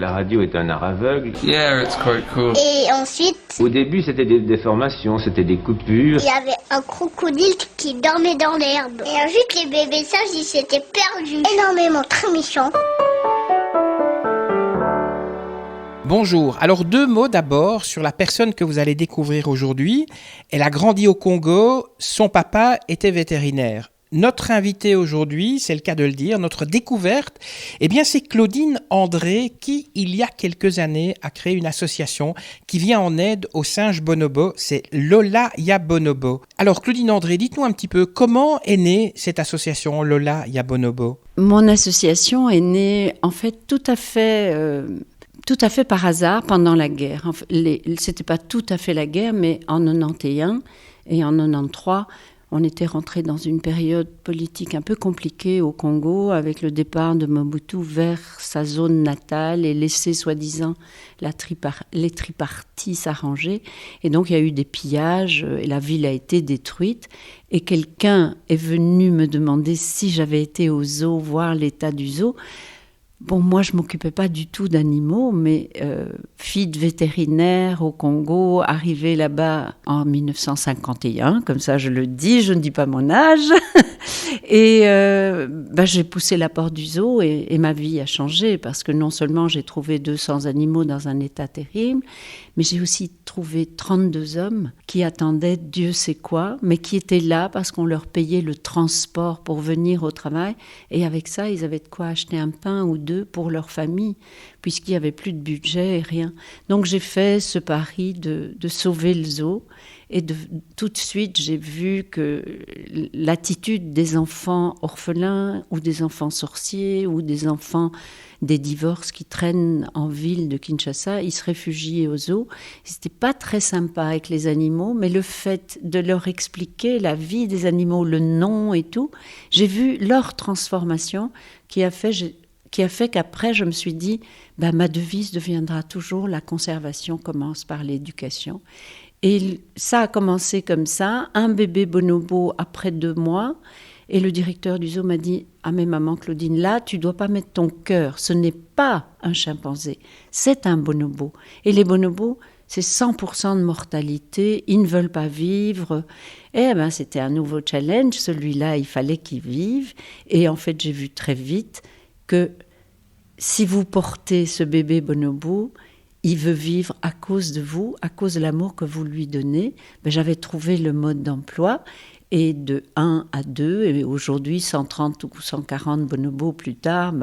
La radio est un art aveugle. Yeah, it's quite cool. Et ensuite, Au début, c'était des déformations, c'était des coupures. il y avait un crocodile qui dormait dans l'herbe. Et ensuite, les bébés sages, ils s'étaient perdus. Énormément, très méchants. Bonjour, alors 2 mots d'abord sur la personne que vous allez découvrir aujourd'hui. Elle a grandi au Congo, son papa était vétérinaire. Notre invitée aujourd'hui, c'est le cas de le dire, notre découverte, eh bien c'est Claudine André qui, il y a quelques années, a créé une association qui vient en aide aux singes bonobos, c'est Lola Ya Bonobo. Alors Claudine André, dites-nous un petit peu, comment est née cette association Lola Ya Bonobo ? Mon association est née en fait tout à fait par hasard pendant la guerre. C'était pas tout à fait la guerre, mais en 91 et en 93, on était rentré dans une période politique un peu compliquée au Congo, avec le départ de Mobutu vers sa zone natale et laisser soi-disant les tripartis s'arranger. Et donc il y a eu des pillages et la ville a été détruite. Et quelqu'un est venu me demander si j'avais été au zoo voir l'état du zoo. Bon, moi, je ne m'occupais pas du tout d'animaux, mais fille de vétérinaire au Congo, arrivée là-bas en 1951, comme ça je le dis, je ne dis pas mon âge. Et j'ai poussé la porte du zoo et ma vie a changé parce que non seulement j'ai trouvé 200 animaux dans un état terrible, mais j'ai aussi trouvé 32 hommes qui attendaient Dieu sait quoi, mais qui étaient là parce qu'on leur payait le transport pour venir au travail. Et avec ça, ils avaient de quoi acheter un pain ou deux pour leur famille, puisqu'il n'y avait plus de budget et rien. Donc j'ai fait ce pari de sauver le zoo. Et tout de suite, j'ai vu que l'attitude des enfants orphelins ou des enfants sorciers ou des enfants des divorces qui traînent en ville de Kinshasa, ils se réfugient au zoo. C'était pas très sympa avec les animaux, mais le fait de leur expliquer la vie des animaux, le nom et tout, j'ai vu leur transformation qui a fait qu'après, je me suis dit, ma devise deviendra toujours la conservation commence par l'éducation. Et ça a commencé comme ça, un bébé bonobo après 2 mois, et le directeur du zoo m'a dit « Ah mais maman Claudine, là tu dois pas mettre ton cœur, ce n'est pas un chimpanzé, c'est un bonobo. Et les bonobos, c'est 100% de mortalité, ils ne veulent pas vivre. » Et c'était un nouveau challenge, celui-là il fallait qu'il vive. Et en fait j'ai vu très vite que si vous portez ce bébé bonobo, il veut vivre à cause de vous, à cause de l'amour que vous lui donnez. J'avais trouvé le mode d'emploi et de 1 à 2, et aujourd'hui 130 ou 140 bonobos plus tard,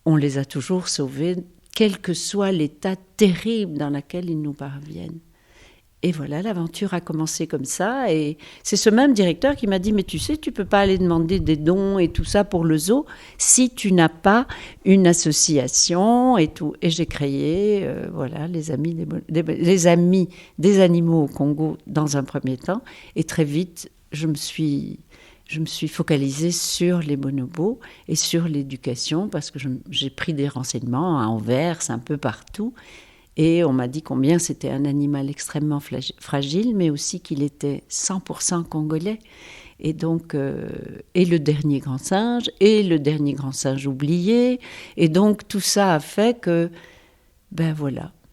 on les a toujours sauvés, quel que soit l'état terrible dans lequel ils nous parviennent. Et voilà, l'aventure a commencé comme ça. Et c'est ce même directeur qui m'a dit « Mais tu sais, tu ne peux pas aller demander des dons et tout ça pour le zoo si tu n'as pas une association et tout. » Et j'ai créé les amis des animaux au Congo dans un premier temps. Et très vite, je me suis focalisée sur les bonobos et sur l'éducation parce que j'ai pris des renseignements à Anvers, un peu partout. Et on m'a dit combien c'était un animal extrêmement fragile, mais aussi qu'il était 100% congolais. Et donc, et le dernier grand singe oublié. Et donc, tout ça a fait que,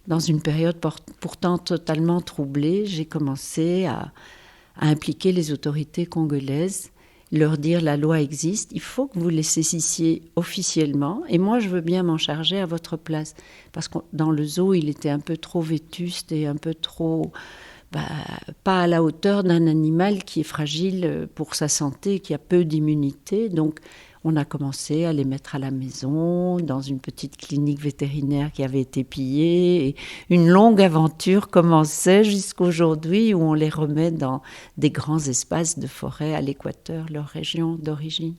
dans une période pourtant totalement troublée, j'ai commencé à impliquer les autorités congolaises, leur dire la loi existe, il faut que vous les saissiez officiellement et moi je veux bien m'en charger à votre place parce que dans le zoo il était un peu trop vétuste et un peu trop pas à la hauteur d'un animal qui est fragile pour sa santé, qui a peu d'immunité. Donc on a commencé à les mettre à la maison, dans une petite clinique vétérinaire qui avait été pillée. Et une longue aventure commençait jusqu'aujourd'hui où on les remet dans des grands espaces de forêt à l'équateur, leur région d'origine.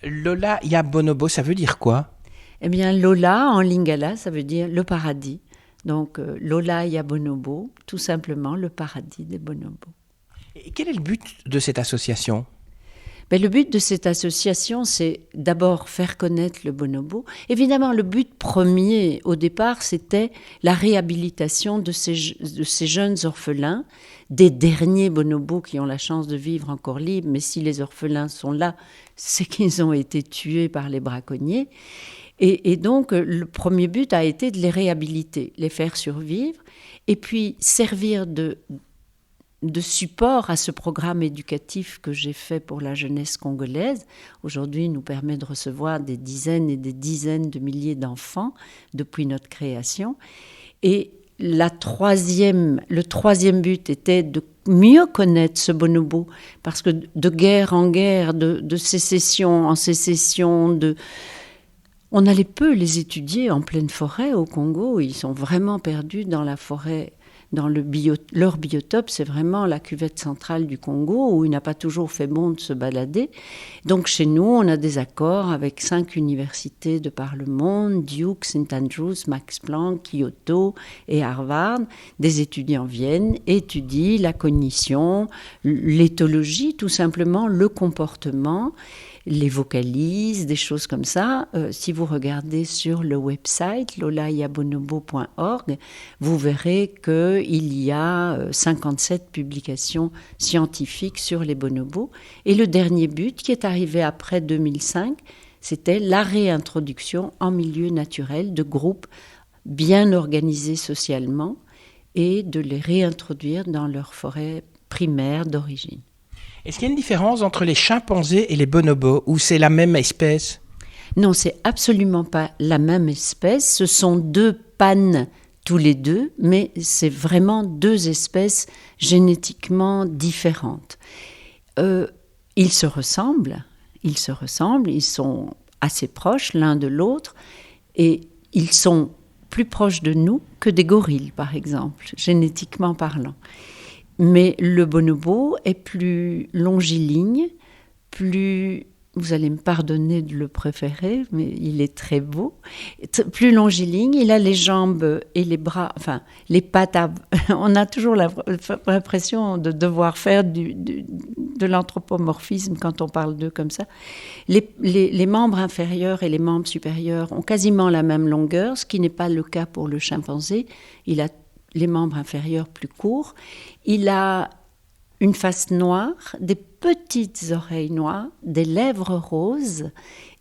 Lola Ya Bonobo, ça veut dire quoi ? Eh bien, Lola, en lingala, ça veut dire le paradis. Donc, Lola Ya Bonobo, tout simplement le paradis des bonobos. Et quel est le but de cette association ? Le but de cette association, c'est d'abord faire connaître le bonobo. Évidemment, le but premier, au départ, c'était la réhabilitation de ces jeunes orphelins, des derniers bonobos qui ont la chance de vivre encore libres, mais si les orphelins sont là, c'est qu'ils ont été tués par les braconniers. Et donc, le premier but a été de les réhabiliter, les faire survivre, et puis servir de support à ce programme éducatif que j'ai fait pour la jeunesse congolaise. Aujourd'hui, il nous permet de recevoir des dizaines et des dizaines de milliers d'enfants depuis notre création. Et le troisième but était de mieux connaître ce bonobo, parce que de guerre en guerre, de sécession en sécession, on allait peu les étudier en pleine forêt au Congo. Ils sont vraiment perdus dans la forêt. Leur biotope, c'est vraiment la cuvette centrale du Congo où il n'a pas toujours fait bon de se balader. Donc chez nous, on a des accords avec 5 universités de par le monde, Duke, St. Andrews, Max Planck, Kyoto et Harvard. Des étudiants viennent, étudient la cognition, l'éthologie, tout simplement, le comportement, les vocalises, des choses comme ça. Si vous regardez sur le website lolayabonobo.org, vous verrez qu'il y a 57 publications scientifiques sur les bonobos. Et le dernier but, qui est arrivé après 2005, c'était la réintroduction en milieu naturel de groupes bien organisés socialement et de les réintroduire dans leur forêt primaire d'origine. Est-ce qu'il y a une différence entre les chimpanzés et les bonobos, ou c'est la même espèce ? Non, c'est absolument pas la même espèce. Ce sont 2 pannes tous les deux, mais c'est vraiment 2 espèces génétiquement différentes. Ils se ressemblent, ils sont assez proches l'un de l'autre, et ils sont plus proches de nous que des gorilles, par exemple, génétiquement parlant. Mais le bonobo est plus longiligne, vous allez me pardonner de le préférer, mais il est très beau, plus longiligne, il a les jambes et les bras, enfin les pattes, on a toujours l'impression de devoir faire de l'anthropomorphisme quand on parle d'eux comme ça. Les membres inférieurs et les membres supérieurs ont quasiment la même longueur, ce qui n'est pas le cas pour le chimpanzé. Il a les membres inférieurs plus courts. Il a une face noire, des petites oreilles noires, des lèvres roses,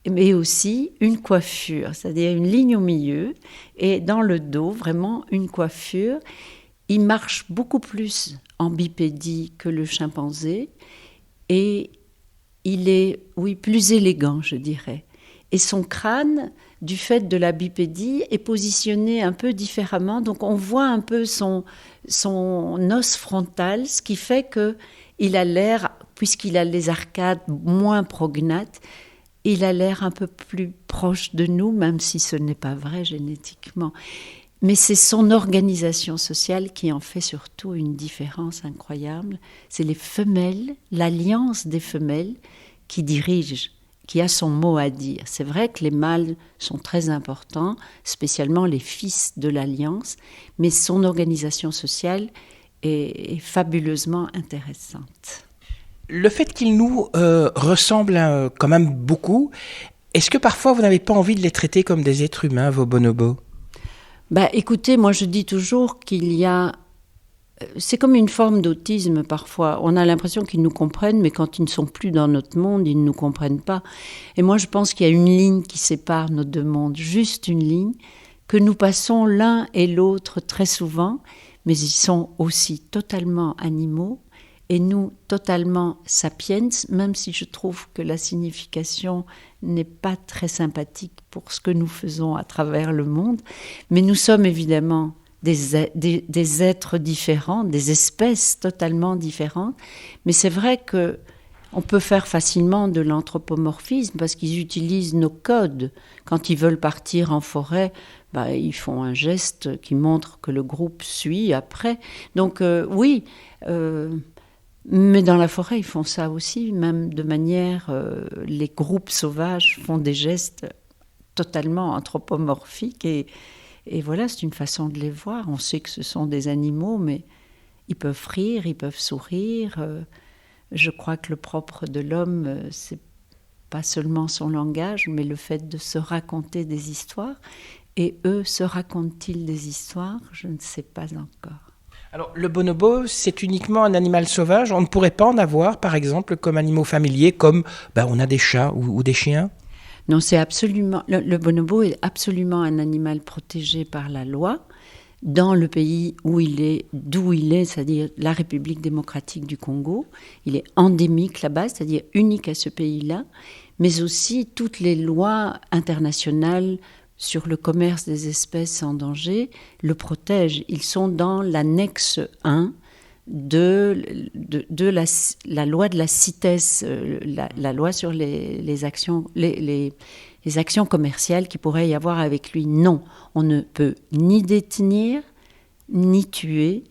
mais aussi une coiffure, c'est-à-dire une ligne au milieu, et dans le dos, vraiment une coiffure. Il marche beaucoup plus en bipédie que le chimpanzé, et il est, plus élégant, je dirais. Et son crâne, du fait de la bipédie, est positionné un peu différemment. Donc on voit un peu son os frontal, ce qui fait qu'il a l'air, puisqu'il a les arcades moins prognates, il a l'air un peu plus proche de nous, même si ce n'est pas vrai génétiquement. Mais c'est son organisation sociale qui en fait surtout une différence incroyable. C'est les femelles, l'alliance des femelles qui dirige, qui a son mot à dire. C'est vrai que les mâles sont très importants, spécialement les fils de l'alliance, mais son organisation sociale est fabuleusement intéressante. Le fait qu'ils nous ressemblent quand même beaucoup, est-ce que parfois vous n'avez pas envie de les traiter comme des êtres humains, vos bonobos ? Écoutez, moi je dis toujours qu'il y a... C'est comme une forme d'autisme parfois. On a l'impression qu'ils nous comprennent, mais quand ils ne sont plus dans notre monde, ils ne nous comprennent pas. Et moi, je pense qu'il y a une ligne qui sépare nos 2 mondes, juste une ligne, que nous passons l'un et l'autre très souvent, mais ils sont aussi totalement animaux, et nous totalement sapiens, même si je trouve que la signification n'est pas très sympathique pour ce que nous faisons à travers le monde. Mais nous sommes évidemment des êtres différents, des espèces totalement différentes. Mais c'est vrai qu'on peut faire facilement de l'anthropomorphisme parce qu'ils utilisent nos codes. Quand ils veulent partir en forêt, ils font un geste qui montre que le groupe suit après. Donc mais dans la forêt, ils font ça aussi, même de manière... les groupes sauvages font des gestes totalement anthropomorphiques et voilà, c'est une façon de les voir. On sait que ce sont des animaux, mais ils peuvent rire, ils peuvent sourire. Je crois que le propre de l'homme, c'est pas seulement son langage, mais le fait de se raconter des histoires. Et eux, se racontent-ils des histoires ? Je ne sais pas encore. Alors, le bonobo, c'est uniquement un animal sauvage. On ne pourrait pas en avoir, par exemple, comme animaux familiers, comme on a des chats ou des chiens ? Non, c'est absolument... Le bonobo est absolument un animal protégé par la loi dans le pays d'où il est, c'est-à-dire la République démocratique du Congo. Il est endémique là-bas, c'est-à-dire unique à ce pays-là, mais aussi toutes les lois internationales sur le commerce des espèces en danger le protègent. Ils sont dans l'annexe 1 de la loi de la CITES, la loi sur les actions commerciales qu'il pourrait y avoir avec lui. Non, on ne peut ni détenir, ni tuer,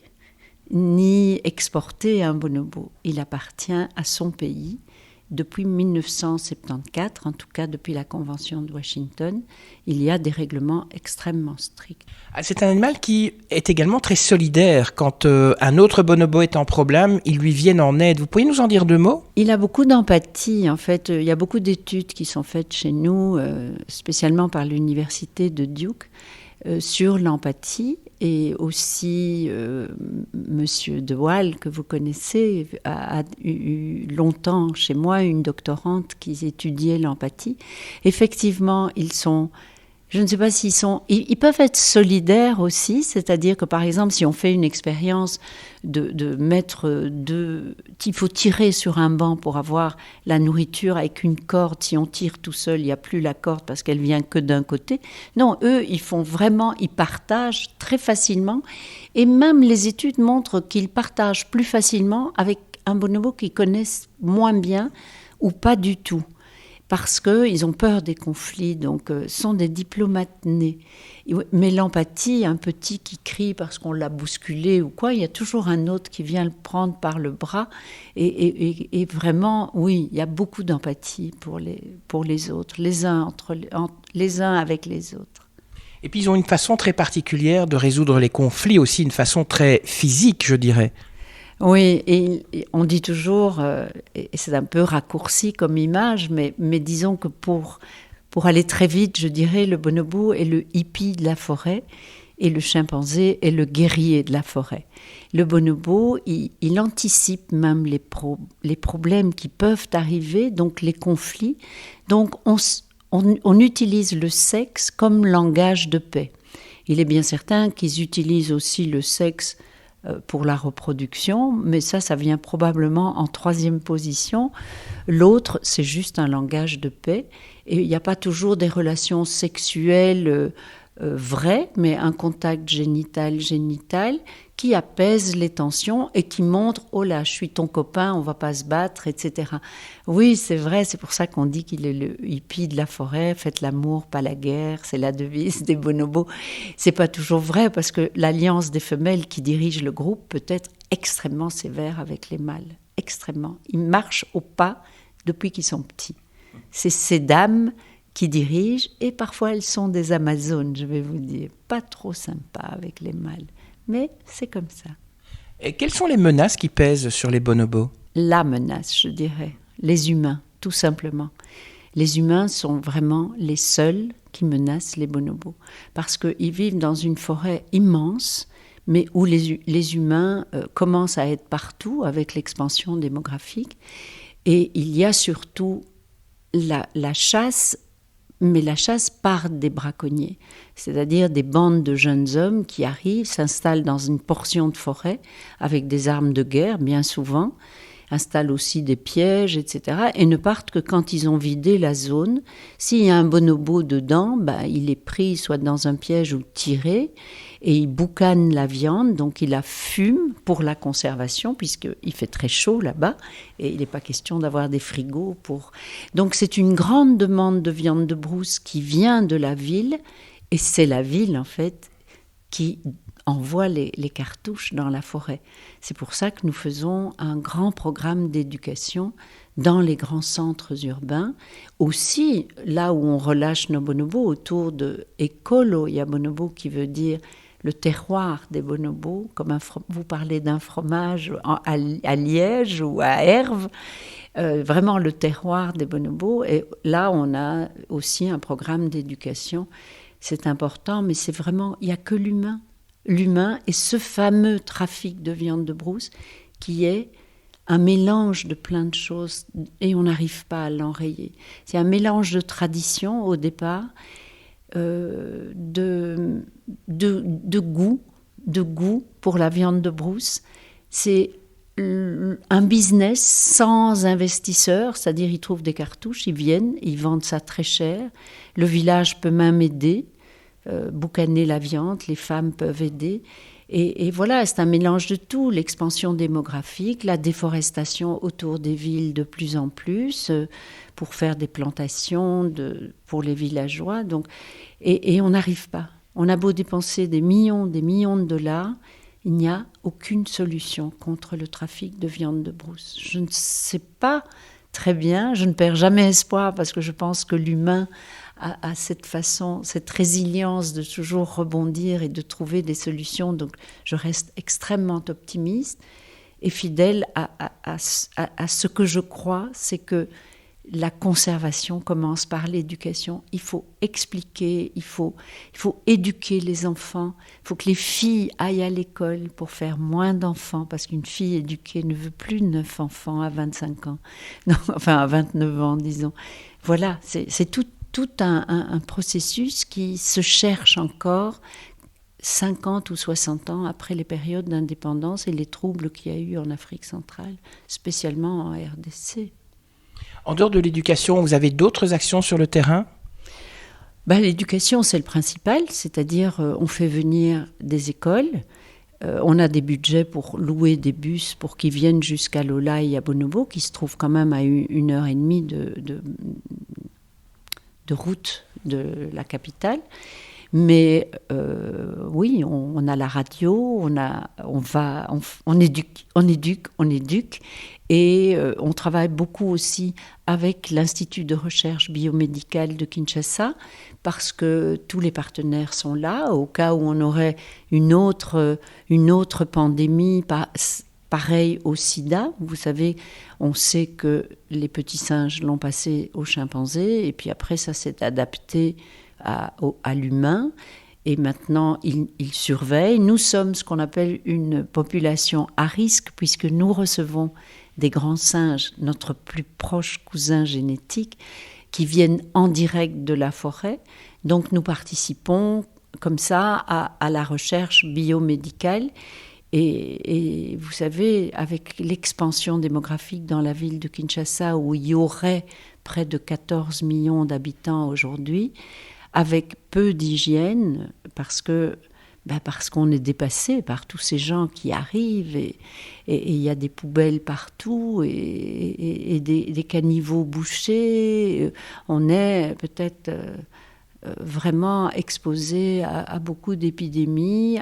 ni exporter un bonobo. Il appartient à son pays. Depuis 1974, en tout cas depuis la Convention de Washington, il y a des règlements extrêmement stricts. C'est un animal qui est également très solidaire. Quand un autre bonobo est en problème, ils lui viennent en aide. Vous pouvez nous en dire 2 mots ? Il a beaucoup d'empathie. En fait, il y a beaucoup d'études qui sont faites chez nous, spécialement par l'université de Duke, sur l'empathie. Et aussi, Monsieur De Waal, que vous connaissez, a eu longtemps chez moi une doctorante qui étudiait l'empathie. Effectivement, ils sont... Je ne sais pas s'ils sont... Ils peuvent être solidaires aussi, c'est-à-dire que par exemple, si on fait une expérience de mettre il faut tirer sur un banc pour avoir la nourriture avec une corde. Si on tire tout seul, il n'y a plus la corde parce qu'elle vient que d'un côté. Non, eux, ils partagent très facilement. Et même les études montrent qu'ils partagent plus facilement avec un bonobo qu'ils connaissent moins bien ou pas du tout. Parce qu'ils ont peur des conflits, donc sont des diplomates nés. Mais l'empathie, un petit qui crie parce qu'on l'a bousculé ou quoi, il y a toujours un autre qui vient le prendre par le bras. Et vraiment, oui, il y a beaucoup d'empathie pour les autres, les uns avec les autres. Et puis ils ont une façon très particulière de résoudre les conflits aussi, une façon très physique, je dirais. Oui, et on dit toujours, et c'est un peu raccourci comme image, mais disons que pour aller très vite, je dirais, le bonobo est le hippie de la forêt et le chimpanzé est le guerrier de la forêt. Le bonobo, il anticipe même les problèmes qui peuvent arriver, donc les conflits. Donc on utilise le sexe comme langage de paix. Il est bien certain qu'ils utilisent aussi le sexe pour la reproduction, mais ça vient probablement en 3e position. L'autre, c'est juste un langage de paix. Et il n'y a pas toujours des relations sexuelles vraies, mais un contact génital qui apaise les tensions et qui montre « Oh là, je suis ton copain, on ne va pas se battre, etc. » Oui, c'est vrai, c'est pour ça qu'on dit qu'il est le hippie de la forêt, « Faites l'amour, pas la guerre », c'est la devise des bonobos. C'est pas toujours vrai parce que l'alliance des femelles qui dirige le groupe peut être extrêmement sévère avec les mâles, extrêmement. Ils marchent au pas depuis qu'ils sont petits. C'est ces dames qui dirigent et parfois elles sont des amazones, je vais vous dire, pas trop sympas avec les mâles. Mais c'est comme ça. Et quelles sont les menaces qui pèsent sur les bonobos ? La menace, je dirais. Les humains, tout simplement. Les humains sont vraiment les seuls qui menacent les bonobos. Parce qu'ils vivent dans une forêt immense, mais où les humains commencent à être partout avec l'expansion démographique. Et il y a surtout la chasse, mais la chasse par des braconniers, c'est-à-dire des bandes de jeunes hommes qui arrivent, s'installent dans une portion de forêt avec des armes de guerre, bien souvent, installent aussi des pièges, etc., et ne partent que quand ils ont vidé la zone. S'il y a un bonobo dedans, il est pris soit dans un piège ou tiré, et il boucane la viande, donc il la fume pour la conservation, puisqu'il fait très chaud là-bas, et il n'est pas question d'avoir des frigos pour... Donc c'est une grande demande de viande de brousse qui vient de la ville, et c'est la ville, en fait, qui envoie les cartouches dans la forêt. C'est pour ça que nous faisons un grand programme d'éducation dans les grands centres urbains. Aussi, là où on relâche nos bonobos, autour de Ekolo Yabonobo, qui veut dire le terroir des bonobos, comme vous parlez d'un fromage à Liège ou à Herve, vraiment le terroir des bonobos. Et là, on a aussi un programme d'éducation. C'est important, mais c'est vraiment, il n'y a que l'humain et ce fameux trafic de viande de brousse qui est un mélange de plein de choses et on n'arrive pas à l'enrayer. C'est un mélange de traditions au départ, de goût pour la viande de brousse. C'est un business sans investisseurs, c'est-à-dire ils trouvent des cartouches, ils viennent, ils vendent ça très cher. Le village peut même aider, boucaner la viande, les femmes peuvent aider. Et voilà, c'est un mélange de tout, l'expansion démographique, la déforestation autour des villes de plus en plus, pour faire des plantations pour les villageois. Donc, et on n'arrive pas. On a beau dépenser des millions de dollars, il n'y a aucune solution contre le trafic de viande de brousse. Je ne sais pas très bien, je ne perds jamais espoir parce que je pense que l'humain a cette façon, cette résilience de toujours rebondir et de trouver des solutions. Donc je reste extrêmement optimiste et fidèle à ce que je crois, c'est que la conservation commence par l'éducation. Il faut expliquer, il faut éduquer les enfants. Il faut que les filles aillent à l'école pour faire moins d'enfants, parce qu'une fille éduquée ne veut plus 9 enfants à 25 ans. Non, enfin à 29 ans, disons. Voilà, c'est tout un processus qui se cherche encore 50 ou 60 ans après les périodes d'indépendance et les troubles qu'il y a eu en Afrique centrale, spécialement en RDC. En dehors de l'éducation, vous avez d'autres actions sur le terrain ? L'éducation, c'est le principal, c'est-à-dire on fait venir des écoles, on a des budgets pour louer des bus pour qu'ils viennent jusqu'à Lola et à Bonobo, qui se trouvent quand même à 1h30 de route de la capitale. Mais oui, on a la radio, on éduque, et on travaille beaucoup aussi avec l'Institut de recherche biomédicale de Kinshasa, parce que tous les partenaires sont là, au cas où on aurait une autre pandémie, pareil au sida. Vous savez, on sait que les petits singes l'ont passé aux chimpanzés, et puis après ça s'est adapté à l'humain, et maintenant il surveille. Nous sommes ce qu'on appelle une population à risque, puisque nous recevons des grands singes, notre plus proche cousin génétique, qui viennent en direct de la forêt. Donc nous participons comme ça à la recherche biomédicale. Et vous savez, avec l'expansion démographique dans la ville de Kinshasa, où il y aurait près de 14 millions d'habitants aujourd'hui, avec peu d'hygiène, parce qu'on est dépassé par tous ces gens qui arrivent, et il y a des poubelles partout, et des caniveaux bouchés. On est peut-être vraiment exposé à beaucoup d'épidémies.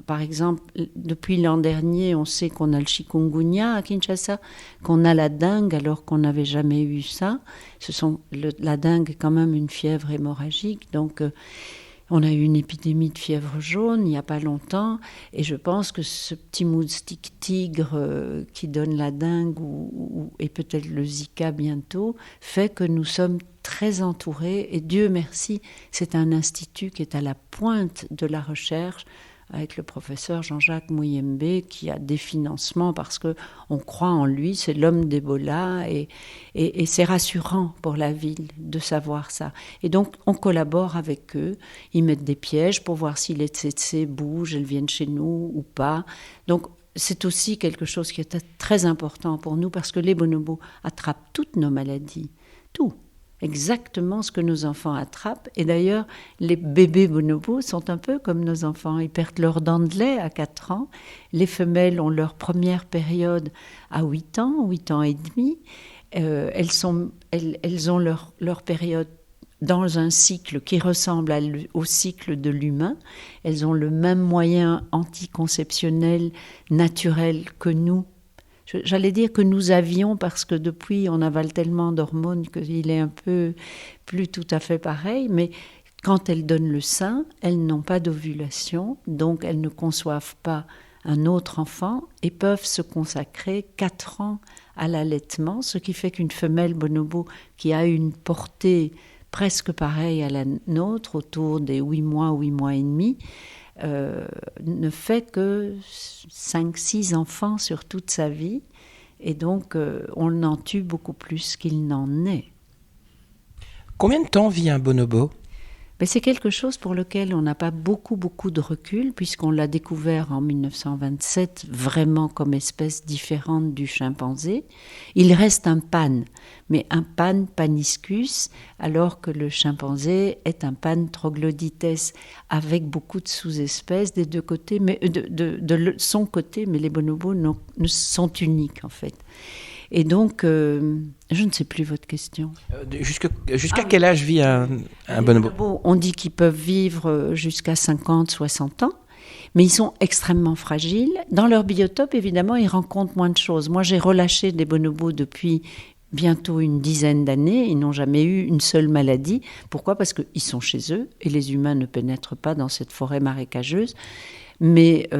Par exemple, depuis l'an dernier, on sait qu'on a le chikungunya à Kinshasa, qu'on a la dengue alors qu'on n'avait jamais eu ça. La dengue est quand même une fièvre hémorragique, donc on a eu une épidémie de fièvre jaune il n'y a pas longtemps, et je pense que ce petit moustique tigre qui donne la dengue et peut-être le Zika bientôt fait que nous sommes très entourés, et Dieu merci, c'est un institut qui est à la pointe de la recherche, avec le professeur Jean-Jacques Mouyembe, qui a des financements parce qu'on croit en lui, c'est l'homme d'Ebola, et c'est rassurant pour la ville de savoir ça. Et donc on collabore avec eux, ils mettent des pièges pour voir si les tsetse bougent, elles viennent chez nous ou pas. Donc c'est aussi quelque chose qui est très important pour nous, parce que les bonobos attrapent toutes nos maladies, tout. Exactement ce que nos enfants attrapent. Et d'ailleurs, les bébés bonobos sont un peu comme nos enfants. Ils perdent leurs dents de lait à 4 ans. Les femelles ont leur première période à 8 ans et demi. Elles ont leur période dans un cycle qui ressemble au cycle de l'humain. Elles ont le même moyen anticonceptionnel naturel que nous. J'allais dire que nous avions, parce que depuis on avale tellement d'hormones qu'il est un peu plus tout à fait pareil, mais quand elles donnent le sein, elles n'ont pas d'ovulation, donc elles ne conçoivent pas un autre enfant et peuvent se consacrer 4 ans à l'allaitement, ce qui fait qu'une femelle bonobo qui a une portée presque pareille à la nôtre, autour des 8 mois et demi, ne fait que 5-6 enfants sur toute sa vie, Et donc, on en tue beaucoup plus qu'il n'en est. Combien de temps vit un bonobo ? Mais c'est quelque chose pour lequel on n'a pas beaucoup de recul, puisqu'on l'a découvert en 1927 vraiment comme espèce différente du chimpanzé. Il reste un pan, mais un pan paniscus, alors que le chimpanzé est un pan troglodytes, avec beaucoup de sous-espèces des deux côtés, mais de son côté, mais les bonobos sont uniques en fait. Et donc, je ne sais plus votre question. Jusqu'à quel âge vit un bonobo ? On dit qu'ils peuvent vivre jusqu'à 50, 60 ans, mais ils sont extrêmement fragiles. Dans leur biotope, évidemment, ils rencontrent moins de choses. Moi, j'ai relâché des bonobos depuis bientôt une dizaine d'années. Ils n'ont jamais eu une seule maladie. Pourquoi ? Parce qu'ils sont chez eux et les humains ne pénètrent pas dans cette forêt marécageuse. Mais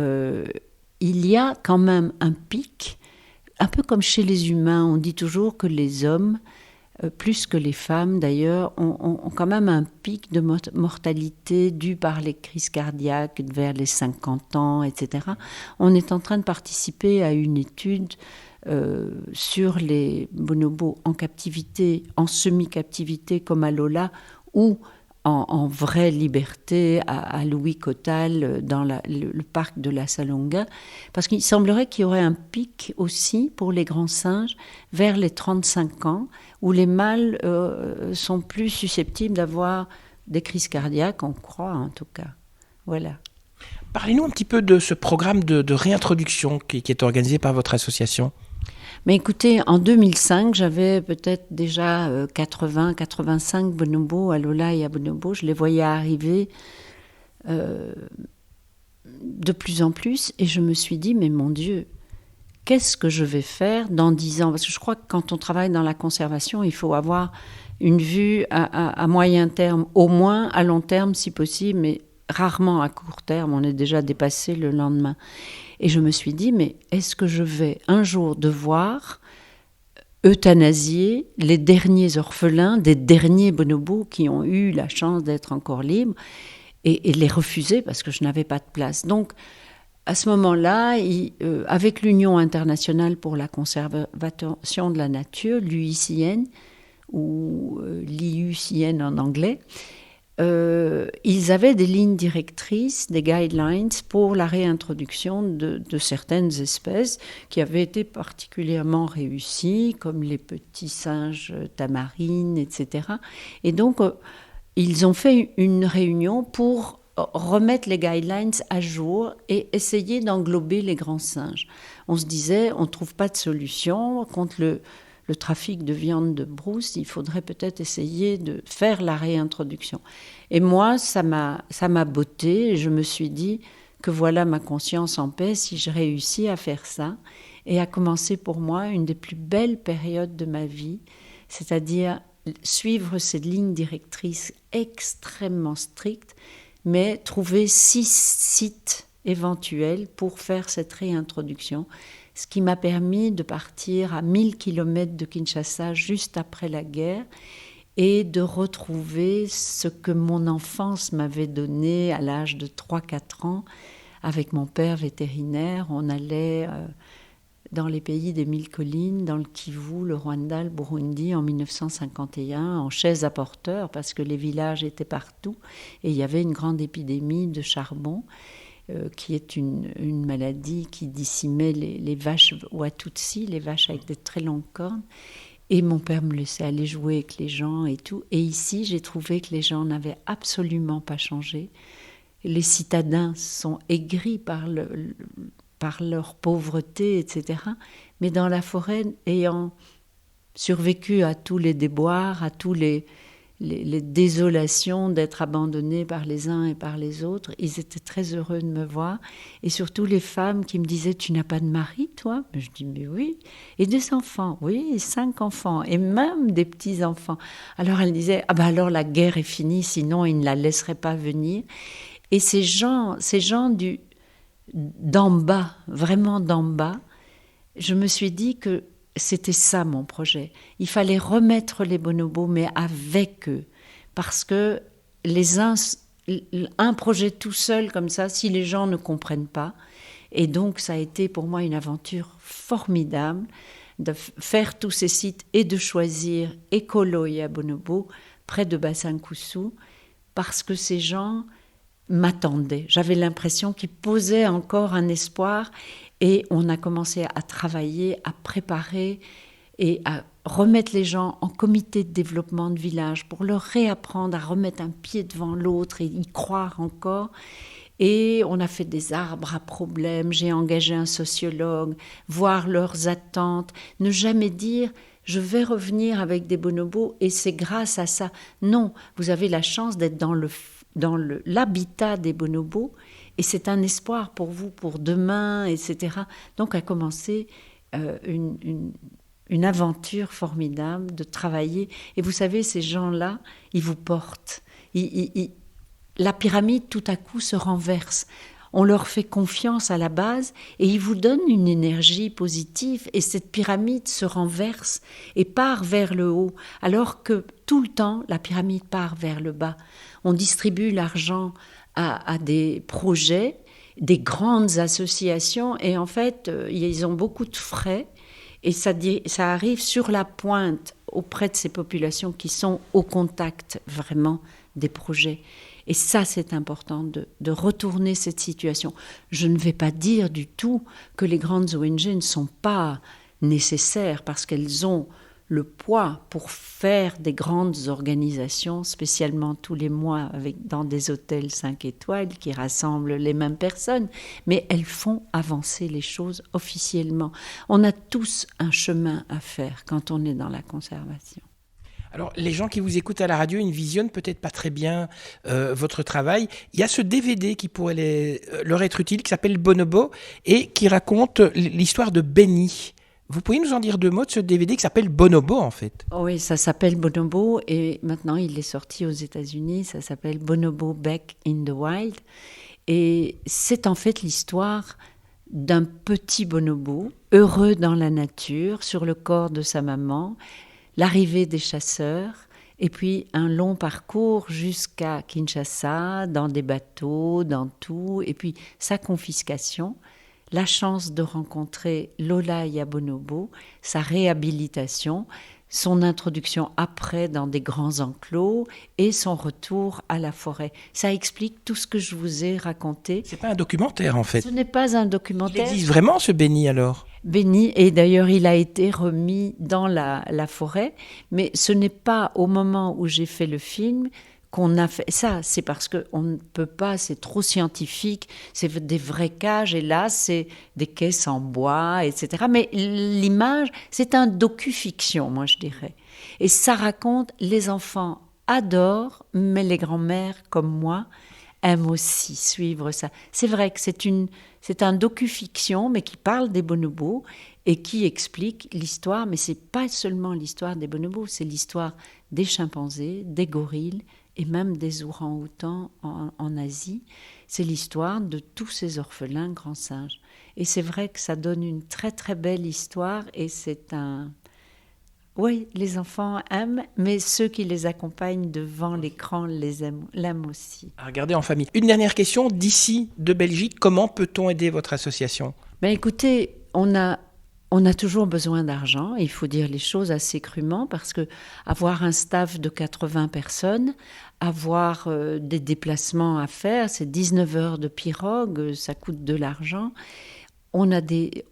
il y a quand même un pic. Un peu comme chez les humains, on dit toujours que les hommes, plus que les femmes d'ailleurs, ont quand même un pic de mortalité dû par les crises cardiaques vers les 50 ans, etc. On est en train de participer à une étude sur les bonobos en captivité, en semi-captivité comme à Lola, ou en vraie liberté à Louis Cotal dans le parc de la Salonga, parce qu'il semblerait qu'il y aurait un pic aussi pour les grands singes vers les 35 ans, où les mâles sont plus susceptibles d'avoir des crises cardiaques, on croit en tout cas. Voilà. Parlez-nous un petit peu de ce programme de réintroduction qui est organisé par votre association. Mais écoutez, en 2005, j'avais peut-être déjà 85 bonobos à Lola et à Bonobo. Je les voyais arriver de plus en plus. Et je me suis dit, mais mon Dieu, qu'est-ce que je vais faire dans 10 ans ? Parce que je crois que quand on travaille dans la conservation, il faut avoir une vue à moyen terme, au moins à long terme si possible, mais rarement à court terme. On est déjà dépassé le lendemain. Et je me suis dit, mais est-ce que je vais un jour devoir euthanasier les derniers orphelins des derniers bonobos qui ont eu la chance d'être encore libres et les refuser parce que je n'avais pas de place. Donc, à ce moment-là, avec l'Union internationale pour la conservation de la nature, l'UICN, ou l'IUCN en anglais, ils avaient des lignes directrices, des guidelines pour la réintroduction de certaines espèces qui avaient été particulièrement réussies, comme les petits singes tamarines, etc. Et donc, ils ont fait une réunion pour remettre les guidelines à jour et essayer d'englober les grands singes. On se disait, on ne trouve pas de solution contre le trafic de viande de brousse, il faudrait peut-être essayer de faire la réintroduction. Et moi, ça m'a botté, et je me suis dit que voilà ma conscience en paix si je réussis à faire ça, et à commencer pour moi une des plus belles périodes de ma vie, c'est-à-dire suivre cette ligne directrice extrêmement stricte, mais trouver 6 sites éventuels pour faire cette réintroduction, ce qui m'a permis de partir à 1000 km de Kinshasa juste après la guerre et de retrouver ce que mon enfance m'avait donné à l'âge de 3-4 ans. Avec mon père vétérinaire, on allait dans les pays des 1000 collines, dans le Kivu, le Rwanda, le Burundi, en 1951, en chaise à porteurs, parce que les villages étaient partout, et il y avait une grande épidémie de charbon, qui est une maladie qui décimait les vaches Watutsi, les vaches avec des très longues cornes. Et mon père me laissait aller jouer avec les gens et tout. Et ici, j'ai trouvé que les gens n'avaient absolument pas changé. Les citadins sont aigris par leur pauvreté, etc. Mais dans la forêt, ayant survécu à tous les déboires, à tous les désolations d'être abandonnés par les uns et par les autres, ils étaient très heureux de me voir. Et surtout les femmes qui me disaient « Tu n'as pas de mari, toi ?» Je dis « Mais oui. » Et des enfants, oui, 5 enfants, et même des petits-enfants. Alors elles disaient « Ah ben alors la guerre est finie, sinon ils ne la laisseraient pas venir. » Et ces gens d'en bas, vraiment d'en bas, je me suis dit que c'était ça mon projet. Il fallait remettre les bonobos, mais avec eux. Parce que un projet tout seul comme ça, si les gens ne comprennent pas. Et donc ça a été pour moi une aventure formidable de faire tous ces sites et de choisir Ekoloya Bonobo, près de Bassin-Coussou, parce que ces gens m'attendaient. J'avais l'impression qu'ils posaient encore un espoir et on a commencé à travailler, à préparer et à remettre les gens en comité de développement de village pour leur réapprendre à remettre un pied devant l'autre et y croire encore. Et on a fait des arbres à problème, j'ai engagé un sociologue, voir leurs attentes, ne jamais dire « je vais revenir avec des bonobos et c'est grâce à ça ». Non, vous avez la chance d'être dans l'habitat des bonobos et c'est un espoir pour vous, pour demain, etc. Donc a commencé une aventure formidable de travailler. Et vous savez, ces gens-là, ils vous portent. La pyramide, tout à coup, se renverse. On leur fait confiance à la base et ils vous donnent une énergie positive et cette pyramide se renverse et part vers le haut, alors que tout le temps, la pyramide part vers le bas. On distribue l'argent à des projets, des grandes associations et en fait, ils ont beaucoup de frais et ça arrive sur la pointe auprès de ces populations qui sont au contact vraiment des projets. Et ça, c'est important de retourner cette situation. Je ne vais pas dire du tout que les grandes ONG ne sont pas nécessaires parce qu'elles ont le poids pour faire des grandes organisations, spécialement tous les mois dans des hôtels 5 étoiles qui rassemblent les mêmes personnes, mais elles font avancer les choses officiellement. On a tous un chemin à faire quand on est dans la conservation. Alors, les gens qui vous écoutent à la radio, ils ne visionnent peut-être pas très bien votre travail. Il y a ce DVD qui pourrait leur être utile, qui s'appelle Bonobo, et qui raconte l'histoire de Benny. Vous pouvez nous en dire 2 mots de ce DVD qui s'appelle Bonobo, en fait? Oui, ça s'appelle Bonobo, et maintenant il est sorti aux États-Unis. Ça s'appelle Bonobo Back in the Wild. Et c'est en fait l'histoire d'un petit bonobo, heureux dans la nature, sur le corps de sa maman, l'arrivée des chasseurs, et puis un long parcours jusqu'à Kinshasa, dans des bateaux, dans tout, et puis sa confiscation, la chance de rencontrer Lola Yabonobo, sa réhabilitation, son introduction après dans des grands enclos et son retour à la forêt. Ça explique tout ce que je vous ai raconté. C'est pas un documentaire en fait. Ce n'est pas un documentaire. Il existe vraiment ce Benny alors? Benny, et d'ailleurs il a été remis dans la forêt, mais ce n'est pas au moment où j'ai fait le film qu'on a fait ça. C'est parce qu'on ne peut pas, c'est trop scientifique, c'est des vraies cages, et là c'est des caisses en bois, etc. Mais l'image, c'est un docu-fiction, moi je dirais. Et ça raconte, les enfants adorent, mais les grands-mères comme moi aiment aussi suivre ça. C'est vrai que c'est un docu-fiction, mais qui parle des bonobos et qui explique l'histoire, mais c'est pas seulement l'histoire des bonobos, c'est l'histoire des chimpanzés, des gorilles et même des orang-outans en Asie. C'est l'histoire de tous ces orphelins grands singes. Et c'est vrai que ça donne une très très belle histoire, et c'est un... Oui, les enfants aiment, mais ceux qui les accompagnent devant l'écran l'aiment aussi. À regarder en famille. Une dernière question, d'ici, de Belgique, comment peut-on aider votre association? Ben écoutez, on a toujours besoin d'argent, il faut dire les choses assez crûment, parce que avoir un staff de 80 personnes, avoir des déplacements à faire, c'est 19 heures de pirogue, ça coûte de l'argent. On a des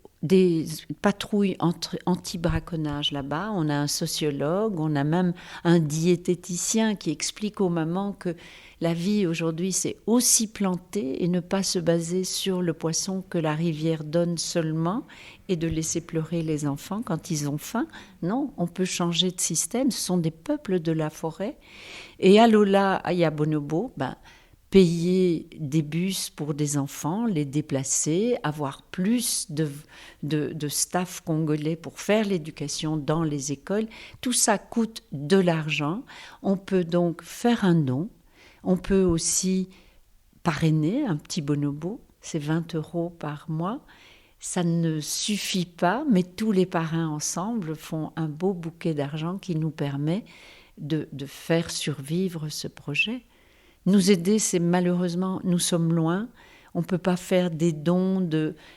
patrouilles anti-braconnage là-bas, on a un sociologue, on a même un diététicien qui explique aux mamans que la vie aujourd'hui, c'est aussi planter et ne pas se baser sur le poisson que la rivière donne seulement et de laisser pleurer les enfants quand ils ont faim. Non, on peut changer de système, ce sont des peuples de la forêt. Et à Lola Yabonobo, payer des bus pour des enfants, les déplacer, avoir plus de staff congolais pour faire l'éducation dans les écoles, tout ça coûte de l'argent. On peut donc faire un don. On peut aussi parrainer un petit bonobo, c'est 20 € par mois. Ça ne suffit pas, mais tous les parrains ensemble font un beau bouquet d'argent qui nous permet de faire survivre ce projet. Nous aider, c'est malheureusement, nous sommes loin, on ne peut pas faire des dons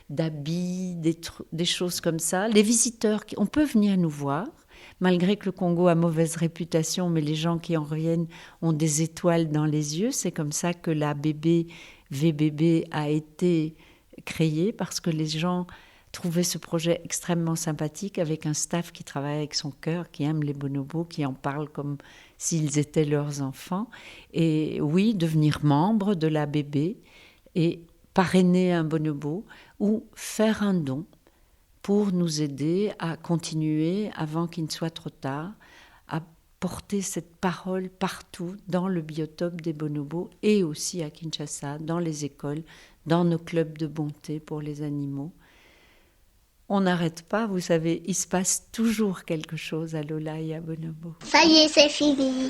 d'habits, des choses comme ça. Les visiteurs, on peut venir nous voir, malgré que le Congo a mauvaise réputation, mais les gens qui en reviennent ont des étoiles dans les yeux. C'est comme ça que la VBB a été créée, parce que les gens trouvaient ce projet extrêmement sympathique, avec un staff qui travaille avec son cœur, qui aime les bonobos, qui en parle comme s'ils étaient leurs enfants. Et oui, devenir membre de la BB et parrainer un bonobo ou faire un don pour nous aider à continuer, avant qu'il ne soit trop tard, à porter cette parole partout dans le biotope des bonobos et aussi à Kinshasa, dans les écoles, dans nos clubs de bonté pour les animaux. On n'arrête pas, vous savez, il se passe toujours quelque chose à Lola et à Bonobo. Ça y est, c'est fini.